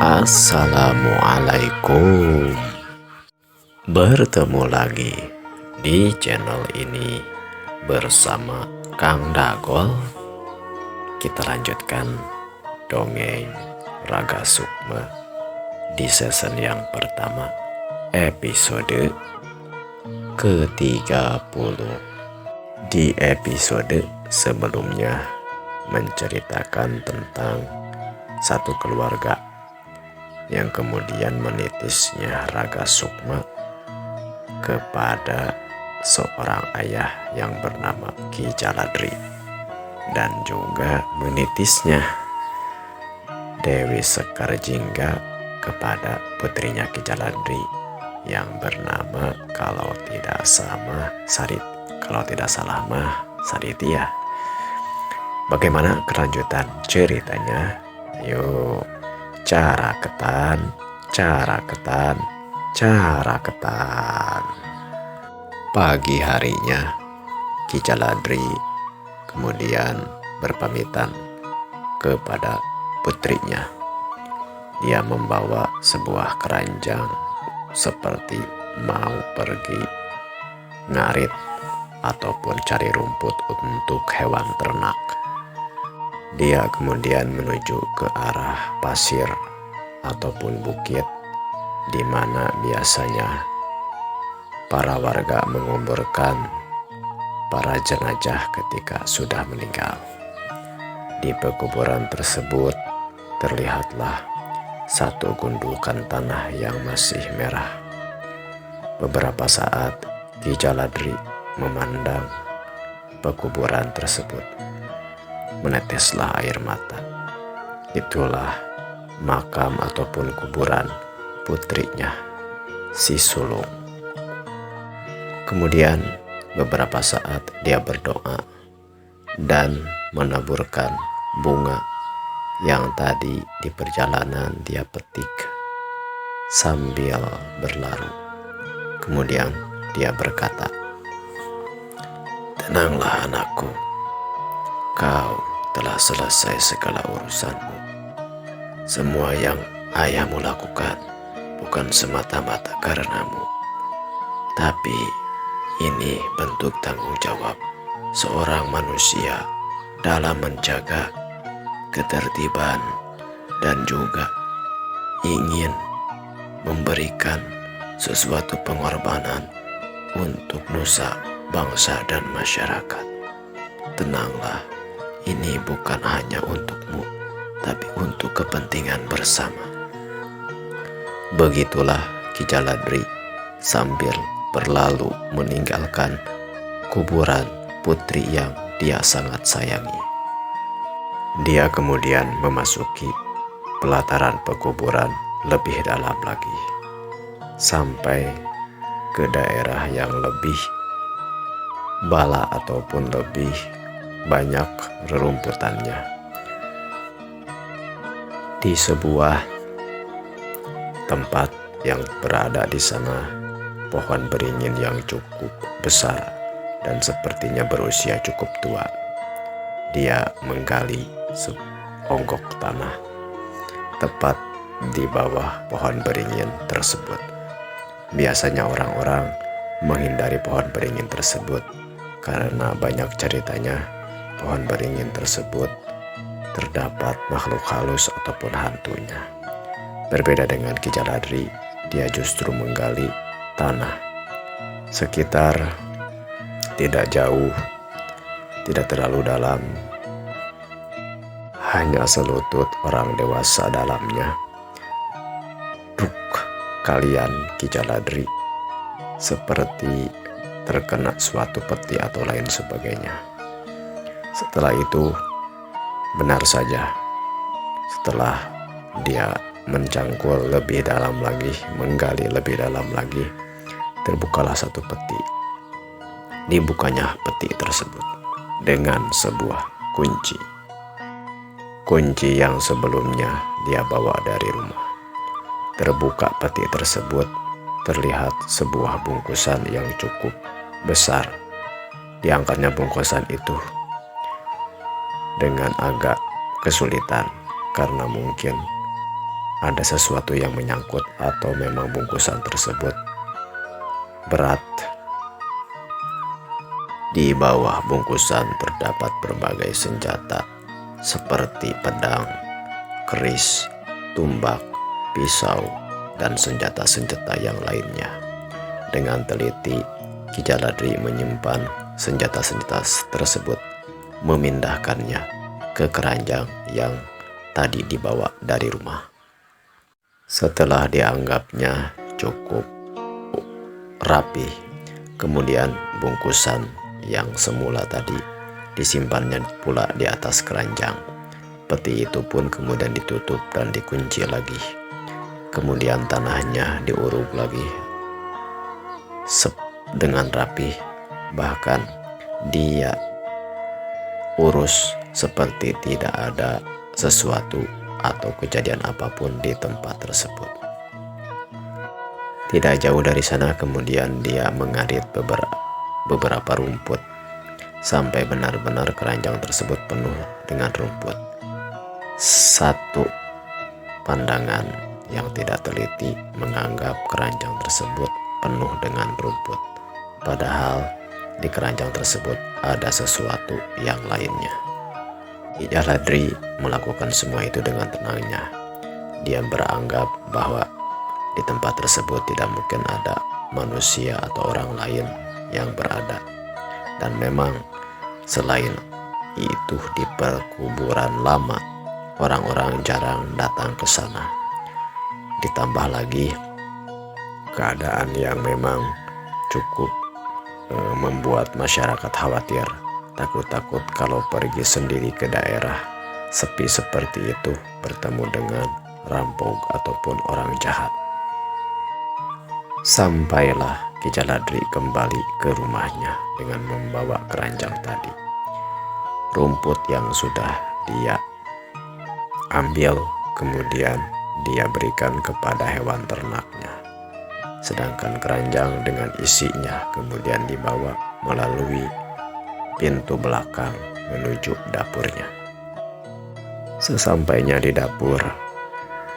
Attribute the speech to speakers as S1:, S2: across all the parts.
S1: Assalamualaikum. Bertemu lagi di channel ini bersama Kang Dagol. Kita lanjutkan dongeng Raga Sukma di season yang pertama, episode ke-30. Di episode sebelumnya menceritakan tentang satu keluarga yang kemudian menitisnya Raga Sukma kepada seorang ayah yang bernama Ki Jaladri, dan juga menitisnya Dewi Sekar Jingga kepada putrinya Ki Jaladri yang bernama kalau tidak salah Saritia. Bagaimana kelanjutan ceritanya? Yuk, cara ketan. Pagi harinya Ki Jaladri kemudian berpamitan kepada putrinya. Dia membawa sebuah keranjang seperti mau pergi ngarit ataupun cari rumput untuk hewan ternak. Dia kemudian menuju ke arah pasir ataupun bukit di mana biasanya para warga menguburkan para jenazah ketika sudah meninggal. Di pekuburan tersebut terlihatlah satu gundukan tanah yang masih merah. Beberapa saat Ki Jaladri memandang pekuburan tersebut. Meneteslah air mata. Itulah makam ataupun kuburan putrinya, si Sulung. Kemudian beberapa saat dia berdoa dan menaburkan bunga yang tadi di perjalanan dia petik sambil berlalu. Kemudian dia berkata, "Tenanglah anakku, kau telah selesai segala urusanmu. Semua yang ayahmu lakukan bukan semata-mata karenamu, tapi ini bentuk tanggung jawab seorang manusia dalam menjaga ketertiban dan juga ingin memberikan sesuatu pengorbanan untuk nusa, bangsa, dan masyarakat. Tenanglah, ini bukan hanya untukmu, tapi untuk kepentingan bersama." Begitulah Ki Jaladri sambil berlalu meninggalkan kuburan putri yang dia sangat sayangi. Dia kemudian memasuki pelataran pekuburan lebih dalam lagi, sampai ke daerah yang lebih bala ataupun lebih banyak rerumputannya. Di sebuah tempat yang berada di sana, pohon beringin yang cukup besar dan sepertinya berusia cukup tua. Dia menggali seonggok tanah tepat di bawah pohon beringin tersebut. Biasanya orang-orang menghindari pohon beringin tersebut karena banyak ceritanya pohon beringin tersebut terdapat makhluk halus ataupun hantunya. Berbeda dengan Ki Jaladri, dia justru menggali tanah sekitar tidak jauh, tidak terlalu dalam, hanya selutut orang dewasa dalamnya. Duk, kalian Ki Jaladri seperti terkena suatu peti atau lain sebagainya. Setelah itu, benar saja, setelah dia mencangkul lebih dalam lagi, menggali lebih dalam lagi, terbukalah satu peti. Dibukanya peti tersebut dengan sebuah kunci. Kunci yang sebelumnya dia bawa dari rumah. Terbuka peti tersebut, terlihat sebuah bungkusan yang cukup besar. Diangkatnya bungkusan itu. dengan agak kesulitan karena mungkin ada sesuatu yang menyangkut atau memang bungkusan tersebut berat. Di bawah bungkusan terdapat berbagai senjata seperti pedang, keris, tumbak, pisau, dan senjata-senjata yang lainnya. Dengan teliti, Ki Jaladri menyimpan senjata-senjata tersebut, memindahkannya ke keranjang yang tadi dibawa dari rumah. Setelah dianggapnya cukup rapi, kemudian bungkusan yang semula tadi disimpannya pula di atas keranjang. Peti itu pun kemudian ditutup dan dikunci lagi. Kemudian tanahnya diuruk lagi dengan rapi, bahkan dia urus seperti tidak ada sesuatu atau kejadian apapun di tempat tersebut. Tidak jauh dari sana kemudian dia mengadit beberapa rumput sampai benar-benar keranjang tersebut penuh dengan rumput. Satu pandangan yang tidak teliti menganggap keranjang tersebut penuh dengan rumput, padahal di keranjang tersebut ada sesuatu yang lainnya. Ki Jaladri melakukan semua itu dengan tenangnya. Dia beranggap bahwa di tempat tersebut tidak mungkin ada manusia atau orang lain yang berada. Dan memang selain itu di perkuburan lama, orang-orang jarang datang ke sana. Ditambah lagi keadaan yang memang cukup membuat masyarakat khawatir. Takut-takut kalau pergi sendiri ke daerah sepi seperti itu bertemu dengan rampok ataupun orang jahat. Sampailah Ki Jaladri kembali ke rumahnya dengan membawa keranjang tadi. Rumput yang sudah dia ambil kemudian dia berikan kepada hewan ternaknya. Sedangkan keranjang dengan isinya kemudian dibawa melalui pintu belakang menuju dapurnya. Sesampainya di dapur,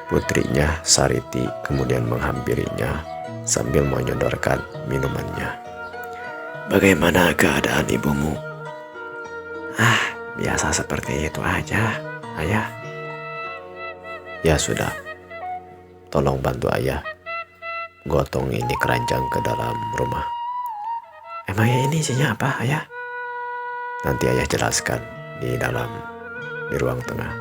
S1: putrinya Sariti kemudian menghampirinya sambil menyodorkan minumannya. "Bagaimana keadaan ibumu?" "Biasa seperti itu aja, Ayah." "Ya sudah, tolong bantu Ayah gotong ini keranjang ke dalam rumah." "Emangnya ini isinya apa, Ayah?" "Nanti Ayah jelaskan di ruang tengah."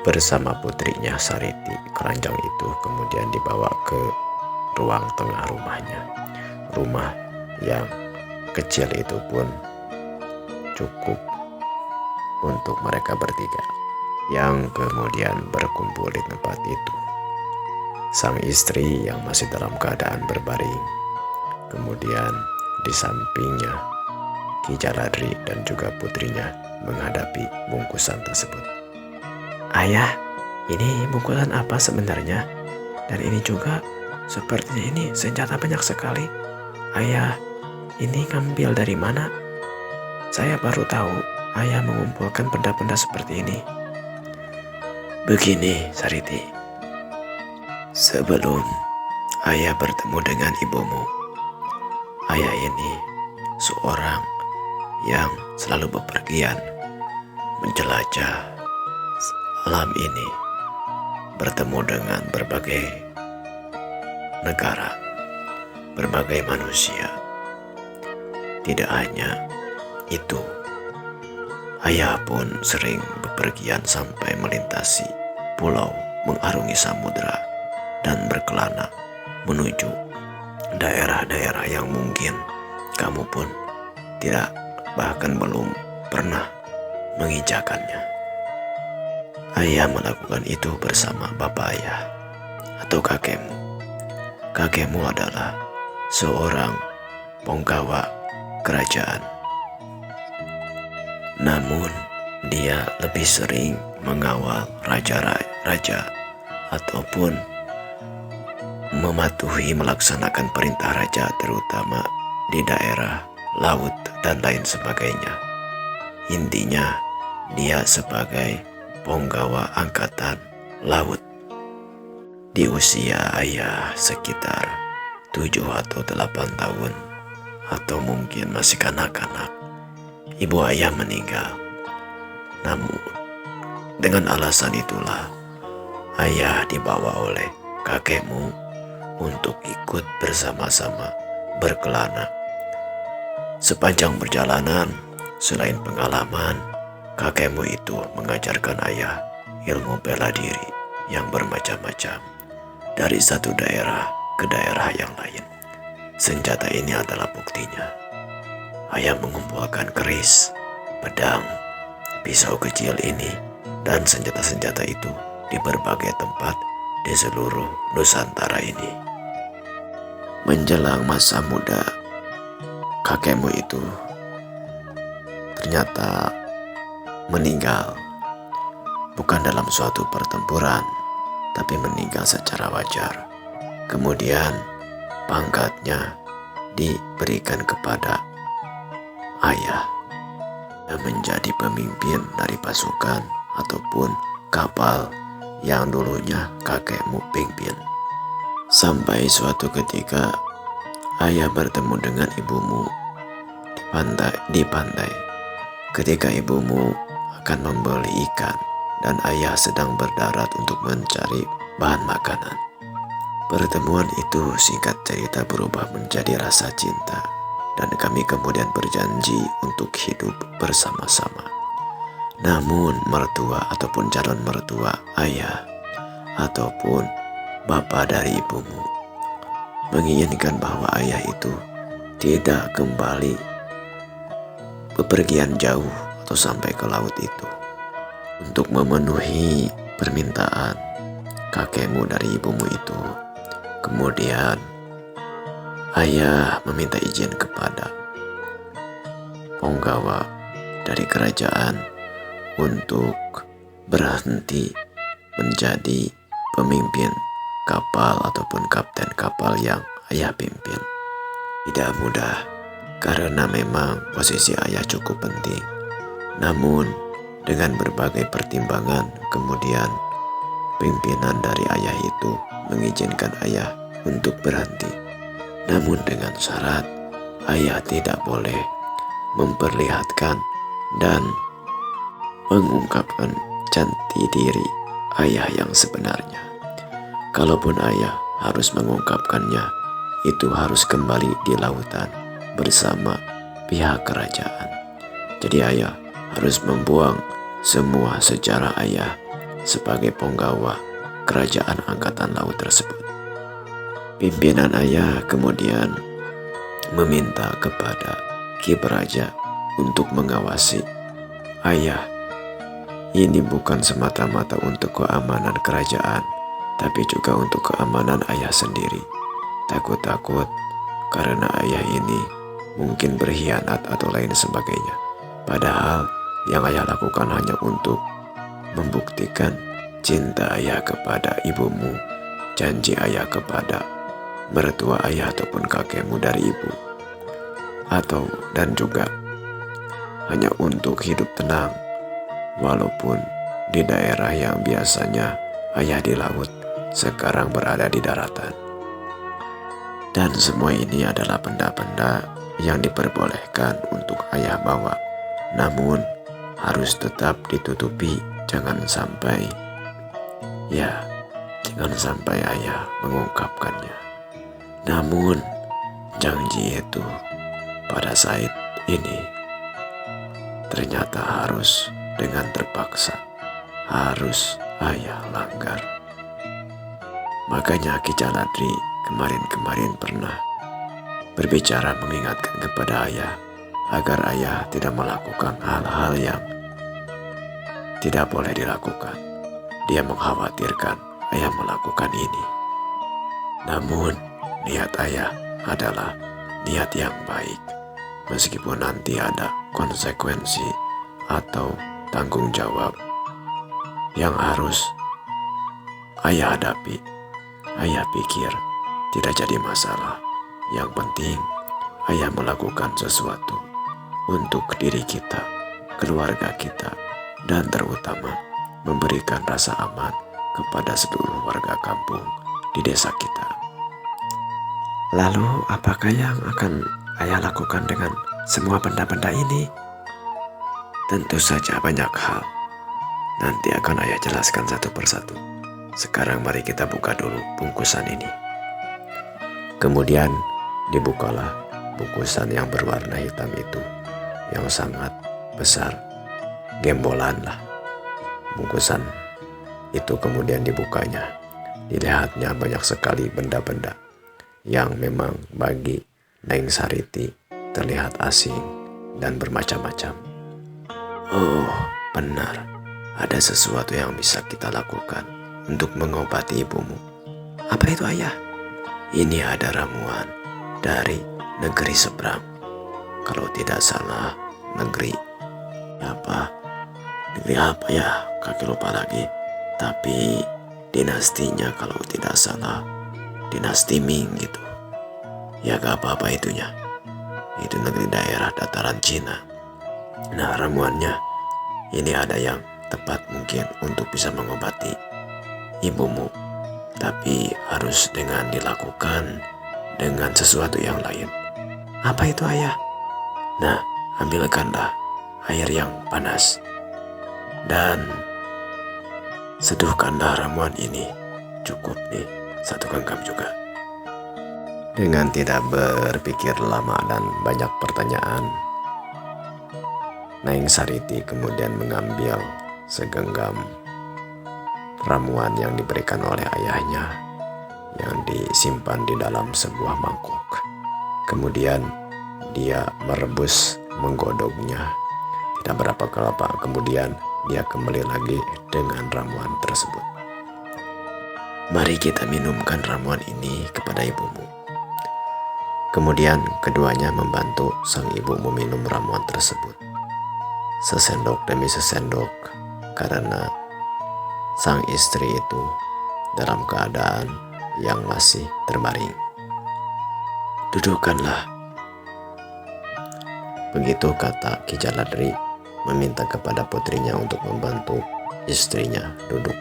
S1: Bersama putrinya Sariti, keranjang itu kemudian dibawa ke ruang tengah rumahnya. Rumah yang kecil itu pun cukup untuk mereka bertiga yang kemudian berkumpul di tempat itu. Sang istri yang masih dalam keadaan berbaring, kemudian di sampingnya Ki Jaladri dan juga putrinya menghadapi bungkusan tersebut. "Ayah, ini bungkusan apa sebenarnya? Dan ini juga sepertinya ini senjata banyak sekali. Ayah, ini ngambil dari mana? Saya baru tahu Ayah mengumpulkan benda-benda seperti ini." "Begini, Sariti. Sebelum Ayah bertemu dengan ibumu, Ayah ini seorang yang selalu bepergian menjelajah alam ini, bertemu dengan berbagai negara, berbagai manusia. Tidak hanya itu, Ayah pun sering bepergian sampai melintasi pulau, mengarungi samudera, dan berkelana menuju daerah-daerah yang mungkin kamu pun tidak, bahkan belum pernah menginjakannya. Ayah melakukan itu bersama bapak Ayah atau kakekmu. Kakekmu adalah seorang penggawa kerajaan. Namun dia lebih sering mengawal raja-raja ataupun mematuhi melaksanakan perintah raja, terutama di daerah laut dan lain sebagainya. Intinya, dia sebagai punggawa angkatan laut. Di usia ayah sekitar 7 atau 8 tahun, atau mungkin masih kanak-kanak, ibu ayah meninggal. Namun, dengan alasan itulah, ayah dibawa oleh kakekmu untuk ikut bersama-sama berkelana. Sepanjang perjalanan, selain pengalaman, kakekmu itu mengajarkan ayah ilmu bela diri yang bermacam-macam dari satu daerah ke daerah yang lain. Senjata ini adalah buktinya. Ayah mengumpulkan keris, pedang, pisau kecil ini, dan senjata-senjata itu di berbagai tempat di seluruh Nusantara ini. Menjelang masa muda, kakekmu itu ternyata meninggal, bukan dalam suatu pertempuran, tapi meninggal secara wajar. Kemudian pangkatnya diberikan kepada ayah dan menjadi pemimpin dari pasukan ataupun kapal yang dulunya kakekmu pimpin. Sampai suatu ketika ayah bertemu dengan ibumu di pantai. Ketika ibumu akan membeli ikan dan ayah sedang berdarat untuk mencari bahan makanan. Pertemuan itu singkat cerita berubah menjadi rasa cinta, dan kami kemudian berjanji untuk hidup bersama-sama. Namun mertua ataupun calon mertua ayah ataupun bapak dari ibumu menginginkan bahwa ayah itu tidak kembali bepergian jauh atau sampai ke laut itu. Untuk memenuhi permintaan kakekmu dari ibumu itu, kemudian ayah meminta izin kepada punggawa dari kerajaan untuk berhenti menjadi pemimpin kapal ataupun kapten kapal yang ayah pimpin. Tidak mudah, karena memang posisi ayah cukup penting. Namun dengan berbagai pertimbangan, kemudian pimpinan dari ayah itu mengizinkan ayah untuk berhenti. Namun dengan syarat ayah tidak boleh memperlihatkan dan mengungkapkan jati diri ayah yang sebenarnya. Kalaupun ayah harus mengungkapkannya, itu harus kembali di lautan bersama pihak kerajaan. Jadi ayah harus membuang semua sejarah ayah sebagai punggawa kerajaan angkatan laut tersebut. Pimpinan ayah kemudian meminta kepada Ki Praja untuk mengawasi ayah. Ini bukan semata-mata untuk keamanan kerajaan, tapi juga untuk keamanan ayah sendiri. Takut-takut karena ayah ini mungkin berkhianat atau lain sebagainya. Padahal yang ayah lakukan hanya untuk membuktikan cinta ayah kepada ibumu, janji ayah kepada mertua ayah ataupun kakekmu dari ibu, dan juga hanya untuk hidup tenang, walaupun di daerah yang biasanya ayah di laut, sekarang berada di daratan. Dan semua ini adalah benda-benda yang diperbolehkan untuk ayah bawa, namun harus tetap ditutupi, jangan sampai ayah mengungkapkannya. Namun janji itu pada saat ini ternyata harus dengan terpaksa harus ayah langgar. Makanya Ki Caladri kemarin pernah berbicara mengingatkan kepada ayah agar ayah tidak melakukan hal-hal yang tidak boleh dilakukan. Dia mengkhawatirkan ayah melakukan ini. Namun niat ayah adalah niat yang baik, meskipun nanti ada konsekuensi atau tanggung jawab yang harus ayah hadapi. Ayah pikir tidak jadi masalah. Yang penting ayah melakukan sesuatu untuk diri kita, keluarga kita, dan terutama memberikan rasa aman kepada seluruh warga kampung di desa kita. Lalu apakah yang akan ayah lakukan dengan semua benda-benda ini? Tentu saja banyak hal. Nanti akan ayah jelaskan satu persatu. Sekarang mari kita buka dulu bungkusan ini. Kemudian dibukalah bungkusan yang berwarna hitam itu, yang sangat besar, gembolan lah. Bungkusan itu kemudian dibukanya. Dilihatnya banyak sekali benda-benda yang memang bagi Neng Sariti terlihat asing dan bermacam-macam. Oh, benar. Ada sesuatu yang bisa kita lakukan untuk mengobati ibumu. Apa itu, ayah? Ini ada ramuan dari negeri seberang. Kalau tidak salah, negeri apa? Negeri apa ya? Kakek lupa lagi. Tapi dinastinya kalau tidak salah, dinasti Ming gitu. Ya gak apa-apa itunya. Itu negeri daerah dataran Cina. Nah, ramuannya ini ada yang tepat mungkin untuk bisa mengobati ibumu, tapi harus dengan dilakukan dengan sesuatu yang lain. Apa itu, ayah? Nah, ambilkanlah air yang panas dan seduhkanlah ramuan ini. Cukup nih, 1 genggam juga. Dengan tidak berpikir lama dan banyak pertanyaan, Neng Sariti kemudian mengambil segenggam ramuan yang diberikan oleh ayahnya yang disimpan di dalam sebuah mangkuk. Kemudian dia merebus, menggodoknya. Tidak berapa lama kemudian dia kembali lagi dengan ramuan tersebut. Mari kita minumkan ramuan ini kepada ibumu. Kemudian keduanya membantu sang ibu meminum ramuan tersebut. Sesendok demi sesendok, karena sang istri itu dalam keadaan yang masih terbaring. Dudukkanlah. Begitu kata Ki Jaladri meminta kepada putrinya untuk membantu istrinya duduk.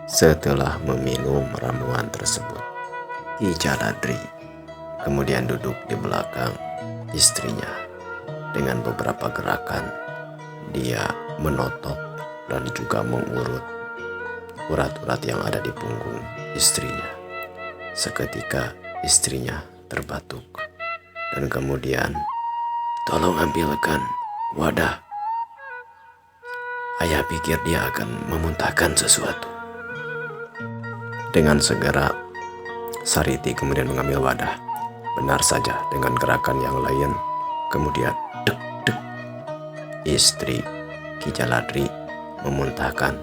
S1: Setelah meminum ramuan tersebut, Ki Jaladri kemudian duduk di belakang istrinya. Dengan beberapa gerakan, dia menotok dan juga mengurut urat-urat yang ada di punggung istrinya. Seketika istrinya terbatuk dan kemudian, tolong ambilkan wadah. Ayah pikir dia akan memuntahkan sesuatu. Dengan segera Sariti kemudian mengambil wadah. Benar saja, dengan gerakan yang lain, kemudian dek dek, istri Ki Jaladri memuntahkan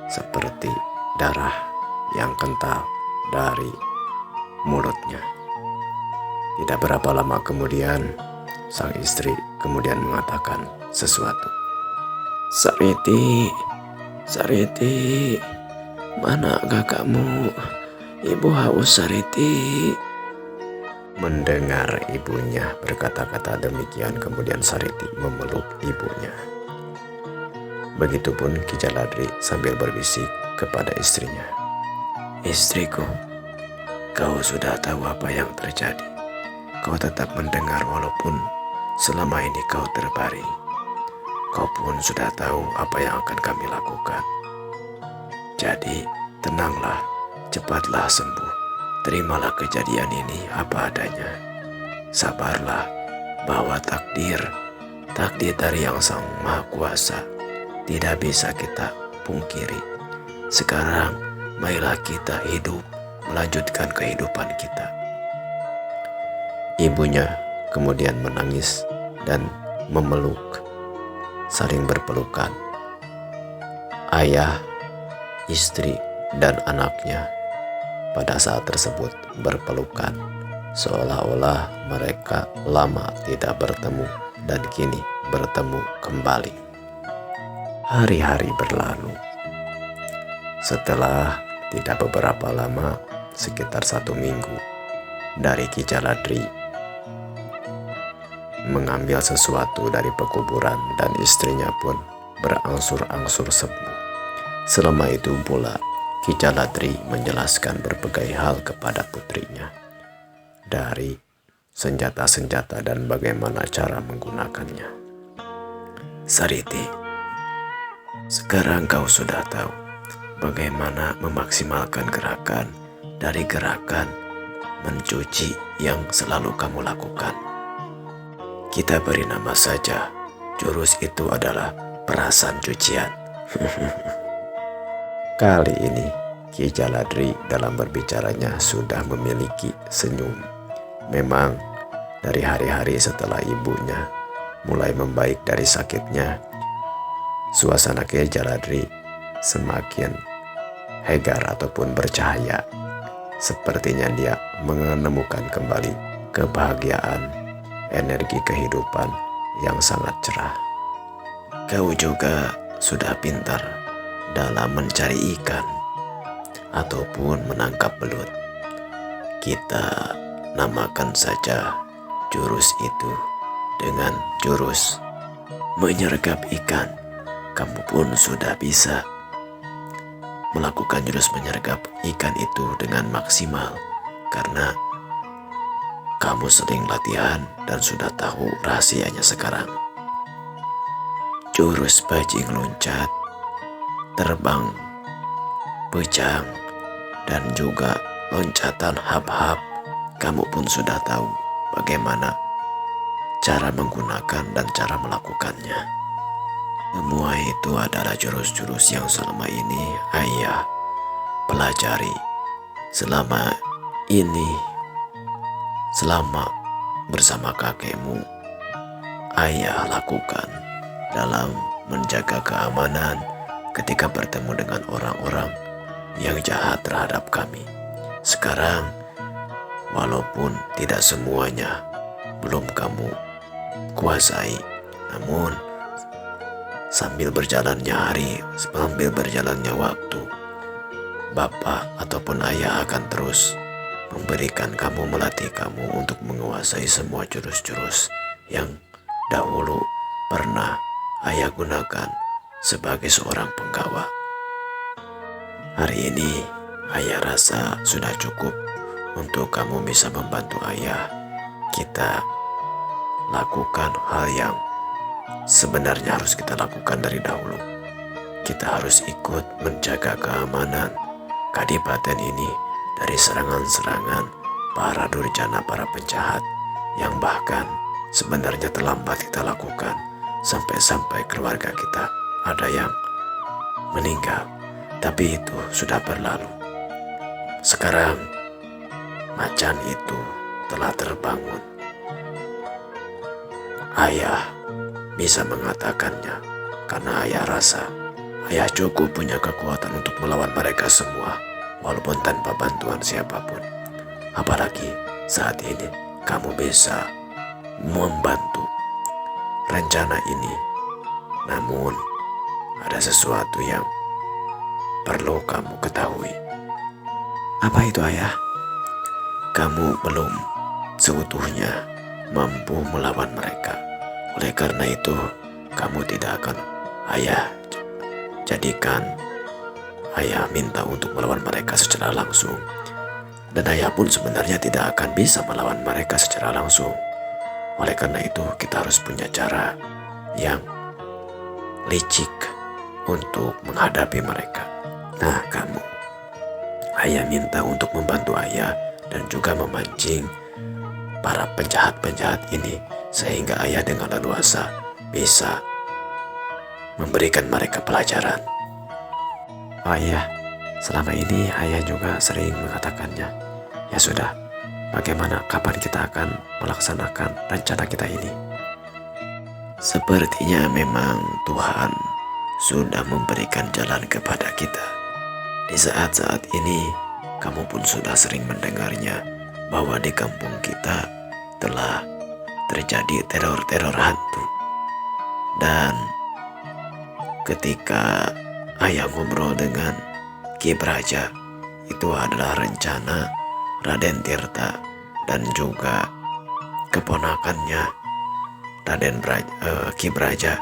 S1: seperti darah yang kental dari mulutnya. Tidak berapa lama kemudian, sang istri kemudian mengatakan sesuatu. Sariti, Sariti, mana kakakmu? Ibu haus, Sariti. Mendengar ibunya berkata-kata demikian, kemudian Sariti memeluk ibunya. Begitupun Ki Jaladri sambil berbisik kepada istrinya. Istriku, kau sudah tahu apa yang terjadi. Kau tetap mendengar walaupun selama ini kau terbaring. Kau pun sudah tahu apa yang akan kami lakukan. Jadi tenanglah, cepatlah sembuh. Terimalah kejadian ini apa adanya. Sabarlah bahwa takdir dari Yang Sang Maha Kuasa tidak bisa kita pungkiri. Sekarang marilah kita hidup, melanjutkan kehidupan kita. Ibunya kemudian menangis dan memeluk, saling berpelukan. Ayah, istri, dan anaknya pada saat tersebut berpelukan, seolah-olah mereka lama tidak bertemu dan kini bertemu kembali. Hari-hari berlalu. Setelah tidak beberapa lama, sekitar 1 minggu dari Ki Jaladri mengambil sesuatu dari pekuburan dan istrinya pun berangsur-angsur sembuh. Selama itu pula Ki Jaladri menjelaskan berbagai hal kepada putrinya, dari senjata-senjata dan bagaimana cara menggunakannya. Sariti, sekarang kau sudah tahu bagaimana memaksimalkan gerakan dari gerakan mencuci yang selalu kamu lakukan. Kita beri nama saja, jurus itu adalah perasan cucian. Kali ini Ki Jaladri dalam berbicaranya sudah memiliki senyum. Memang dari hari-hari setelah ibunya mulai membaik dari sakitnya, suasana Ki Jaladri semakin hegar ataupun bercahaya. Sepertinya dia menemukan kembali kebahagiaan, energi kehidupan yang sangat cerah. Kau juga sudah pintar dalam mencari ikan ataupun menangkap belut. Kita namakan saja jurus itu dengan jurus menyergap ikan. Kamu pun sudah bisa melakukan jurus menyergap ikan itu dengan maksimal karena kamu sering latihan dan sudah tahu rahasianya sekarang. Jurus bajing loncat, terbang, bejang, dan juga loncatan hap-hap, kamu pun sudah tahu bagaimana cara menggunakan dan cara melakukannya. Semua itu adalah jurus-jurus yang selama ini ayah pelajari. Selama bersama kakekmu, ayah lakukan dalam menjaga keamanan ketika bertemu dengan orang-orang yang jahat terhadap kami. Sekarang, walaupun tidak semuanya belum kamu kuasai, namun sambil berjalannya hari, sambil berjalannya waktu, Bapak ataupun ayah akan terus memberikan kamu, melatih kamu untuk menguasai semua jurus-jurus yang dahulu pernah ayah gunakan sebagai seorang penggawa. Hari ini ayah rasa sudah cukup untuk kamu bisa membantu ayah. Kita lakukan hal yang sebenarnya harus kita lakukan dari dahulu. Kita harus ikut menjaga keamanan kadipaten ini dari serangan-serangan para durjana, para penjahat yang bahkan sebenarnya terlambat kita lakukan. Sampai-sampai keluarga kita ada yang meninggal, tapi itu sudah berlalu. Sekarang macan itu telah terbangun. Ayah bisa mengatakannya karena ayah rasa ayah cukup punya kekuatan untuk melawan mereka semua, walaupun tanpa bantuan siapapun. Apalagi saat ini kamu bisa membantu rencana ini. Namun ada sesuatu yang perlu kamu ketahui. Apa itu, ayah? Kamu belum seutuhnya mampu melawan mereka. Oleh karena itu, kamu tidak akan ayah jadikan ayah minta untuk melawan mereka secara langsung. Dan ayah pun sebenarnya tidak akan bisa melawan mereka secara langsung. Oleh karena itu, kita harus punya cara yang licik untuk menghadapi mereka. Nah, kamu, ayah minta untuk membantu ayah dan juga memancing para penjahat-penjahat ini sehingga ayah dengan leluasa bisa memberikan mereka pelajaran. Ayah, selama ini ayah juga sering mengatakannya. Ya sudah, bagaimana, kapan kita akan melaksanakan rencana kita ini? Sepertinya memang Tuhan sudah memberikan jalan kepada kita. Di saat-saat ini, kamu pun sudah sering mendengarnya bahwa di kampung kita telah terjadi teror-teror hantu. Dan ketika ayah ngobrol dengan Ki Praja, itu adalah rencana Raden Tirta dan juga keponakannya Ki Braja,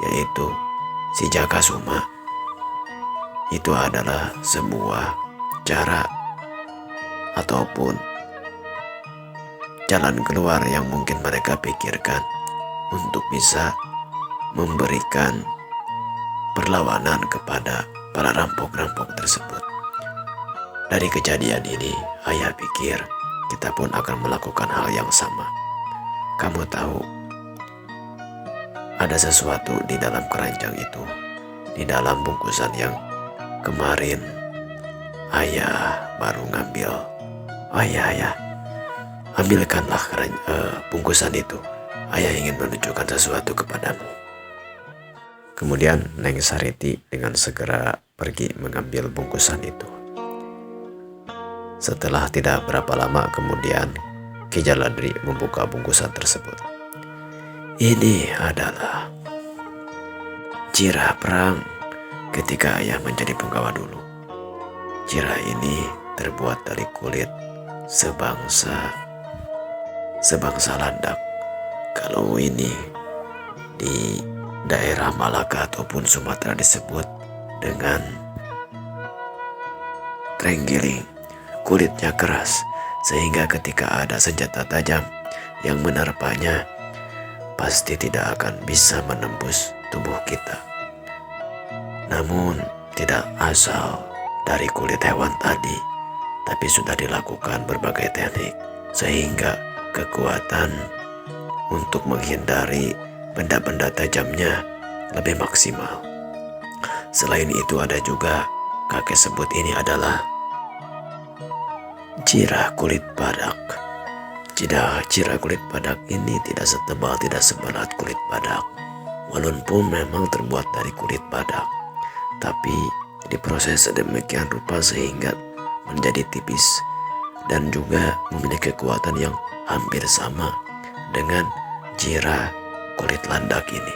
S1: yaitu si Jakasuma. Itu adalah sebuah cara ataupun jalan keluar yang mungkin mereka pikirkan untuk bisa memberikan perlawanan kepada para rampok-rampok tersebut. Dari kejadian ini, ayah pikir kita pun akan melakukan hal yang sama. Kamu tahu, ada sesuatu di dalam keranjang itu, di dalam bungkusan yang kemarin ayah baru ngambil. Ayah, ambilkanlah bungkusan itu. Ayah ingin menunjukkan sesuatu kepadamu. Kemudian Neng Sariti dengan segera pergi mengambil bungkusan itu. Setelah tidak berapa lama kemudian, Ki Jaladri membuka bungkusan tersebut. Ini adalah cirah perang ketika ayah menjadi punggawa dulu. Cirah ini terbuat dari kulit sebangsa landak. Kalau ini di daerah Malaka ataupun Sumatera disebut dengan trenggiling. Kulitnya keras sehingga ketika ada senjata tajam yang menerpanya pasti tidak akan bisa menembus tubuh kita. Namun tidak asal dari kulit hewan tadi, tapi sudah dilakukan berbagai teknik sehingga kekuatan untuk menghindari benda-benda tajamnya lebih maksimal. Selain itu ada juga kakek sebut ini adalah cirah kulit badak. Cirah kulit badak ini tidak setebal, tidak seberat kulit badak. Walaupun memang terbuat dari kulit badak, tapi diproses sedemikian rupa sehingga menjadi tipis dan juga memiliki kekuatan yang hampir sama dengan cirah kulit landak ini.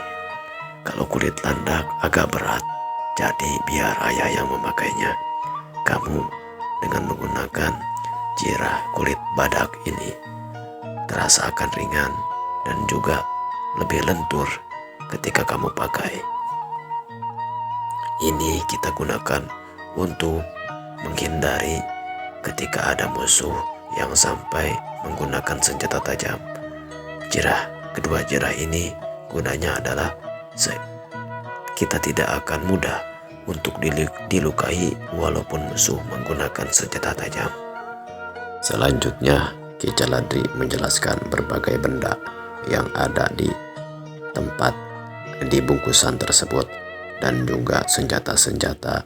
S1: Kalau kulit landak agak berat, jadi biar ayah yang memakainya. Kamu dengan menggunakan cirah kulit badak ini terasa akan ringan dan juga lebih lentur ketika kamu pakai. Ini kita gunakan untuk menghindari ketika ada musuh yang sampai menggunakan senjata tajam. Kedua cirah ini gunanya adalah kita tidak akan mudah untuk dilukai walaupun musuh menggunakan senjata tajam. Selanjutnya, Ki Jaladri menjelaskan berbagai benda yang ada di tempat di bungkusan tersebut dan juga senjata-senjata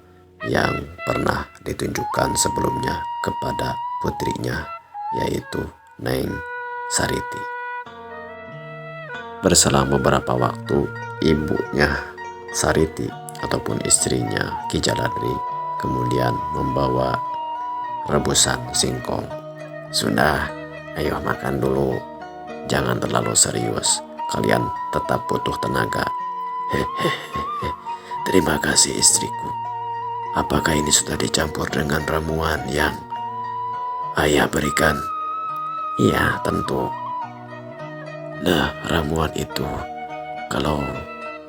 S1: yang pernah ditunjukkan sebelumnya kepada putrinya, yaitu Neng Sariti. Berselang beberapa waktu, ibunya Sariti ataupun istrinya Ki Jaladri kemudian membawa rebusan singkong. Sudah, ayo makan dulu. Jangan terlalu serius. Kalian tetap butuh tenaga. Hehehe. Terima kasih istriku. Apakah ini sudah dicampur dengan ramuan yang ayah berikan? Iya, tentu. Nah, ramuan itu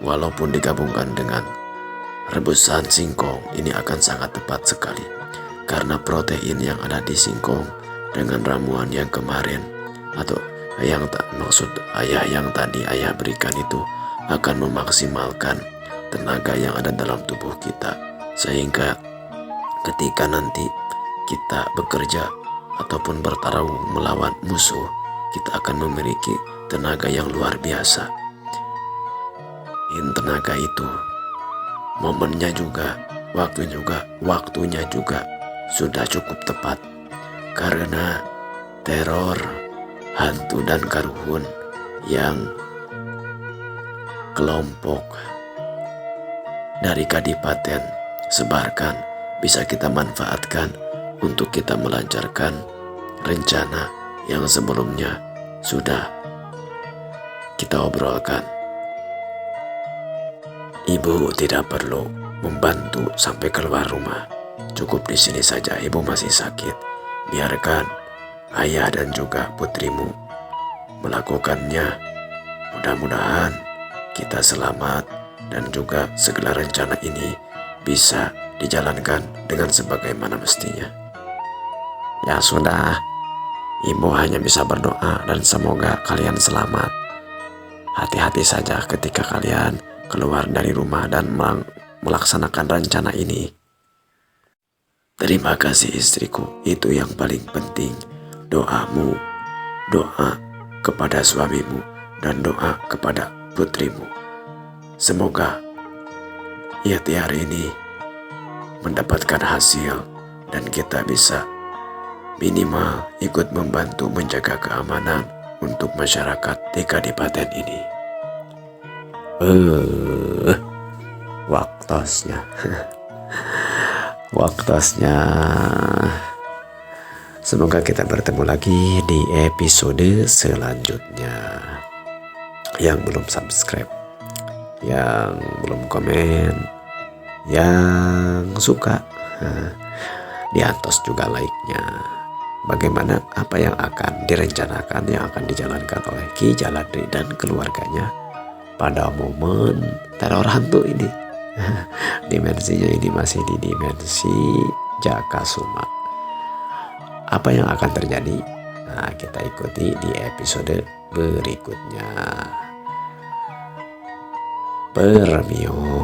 S1: walaupun digabungkan dengan rebusan singkong, ini akan sangat tepat sekali. Karena protein yang ada di singkong dengan ramuan yang kemarin atau maksud ayah yang tadi ayah berikan itu akan memaksimalkan tenaga yang ada dalam tubuh kita, sehingga ketika nanti kita bekerja ataupun bertarung melawan musuh, kita akan memiliki tenaga yang luar biasa. Tenaga itu momennya juga, waktunya juga sudah cukup tepat. Karena teror hantu dan karuhun yang kelompok dari Kadipaten sebarkan bisa kita manfaatkan untuk kita melancarkan rencana yang sebelumnya sudah kita obrolkan. Ibu tidak perlu membantu sampai keluar rumah. Cukup di sini saja, ibu masih sakit. Biarkan ayah dan juga putrimu melakukannya
S2: Mudah-mudahan kita selamat dan juga segala rencana ini bisa dijalankan dengan sebagaimana mestinya.
S1: Ya sudah, ibu hanya bisa berdoa dan semoga kalian selamat. Hati-hati saja ketika kalian keluar dari rumah dan melaksanakan rencana ini.
S2: Terima kasih istriku, itu yang paling penting. Doamu, doa kepada suamimu, dan doa kepada putrimu. Semoga ikhtiar ini mendapatkan hasil dan kita bisa minimal ikut membantu menjaga keamanan untuk masyarakat di Kadipaten ini.
S1: Waktosnya. Waktosnya. Semoga kita bertemu lagi di episode selanjutnya. Yang belum subscribe, yang belum komen, yang suka, diantos juga like-nya. Bagaimana apa yang akan direncanakan, yang akan dijalankan oleh Ki Jaladri dan keluarganya pada momen teror hantu ini. Dimensinya ini masih di dimensi Jakasuma. Apa yang akan terjadi? Nah, kita ikuti di episode berikutnya. Permios.